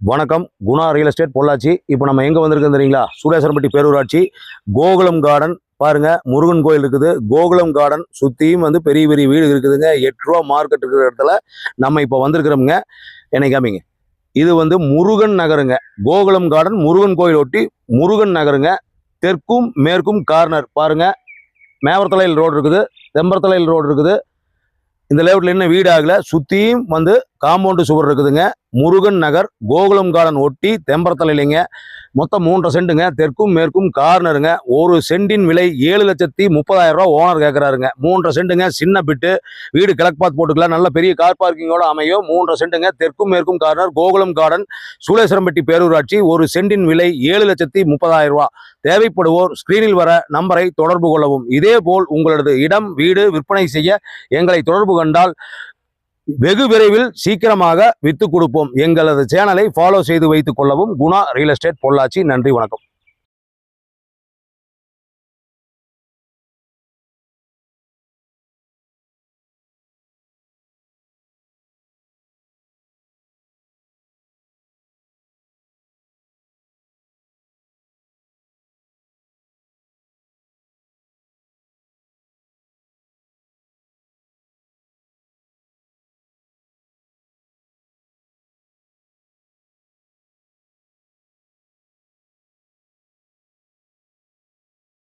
வணக்கம். Guna real estate Pollachi. இப்போ நம்ம எங்கே வந்திருக்கோம் தெரியுங்களா? சூளேஸ்வரம்பட்டி பேரூராட்சி கோகுலம் கார்டன். பாருங்க, முருகன் கோயில் இருக்குது. கோகுலம் கார்டன் சுற்றியும் பெரிய பெரிய வீடு இருக்குதுங்க. 8 ரூபா மார்க்கெட் இருக்கிற இடத்துல நம்ம இப்போ வந்திருக்கிறோமுங்க. என்னை காமிங்க. இது முருகன் நகருங்க. கோகுலம் கார்டன் முருகன் கோயில் ஒட்டி முருகன் நகருங்க. தெற்கும் மேற்கும் கார்னர் பாருங்க. மேவரத்தலையில் ரோடு இருக்குது, தெம்பரத்தலையில் ரோடு இருக்குது. இந்த லேஅவுட்ல என்ன வீடு ஆகல. சுற்றியும் காம்பவுண்டு சுவர் இருக்குதுங்க. முருகன் நகர் கோகுலம் கார்டன் ஒட்டி தெம்பரத்தலையிலைங்க. மொத்தம் 3.5 சென்ட்டுங்க. தெற்கும் மேற்கும் கார்னருங்க. ஒரு சென்டின் விலை 7,30,000 ரூபா ஓனர் கேட்குறாருங்க. 3.5 சென்ட்டுங்க. சின்ன பிட்டு வீடு கிழக்கு பார்த்து போட்டுக்கலாம். நல்ல பெரிய கார் பார்க்கிங்கோட அமையும். 3.5 சென்ட்டுங்க. தெற்கும் மேற்கும் கார்னர் கோகுலம் கார்டன் சூளேஸ்வரம்பட்டி பேரூராட்சி. ஒரு சென்டின் விலை 7,30,000 ரூபா. தேவைப்படுவோர் ஸ்கிரீனில் வர நம்பரை தொடர்பு கொள்ளவும். இதேபோல் உங்களது இடம் வீடு விற்பனை செய்ய எங்களை தொடர்பு கண்டால் வெகு விரைவில் சீக்கிரமாக வித்து கொடுப்போம். எங்களது சேனலை ஃபாலோ செய்து வைத்துக் கொள்ளவும். Guna real estate Pollachi. நன்றி, வணக்கம்.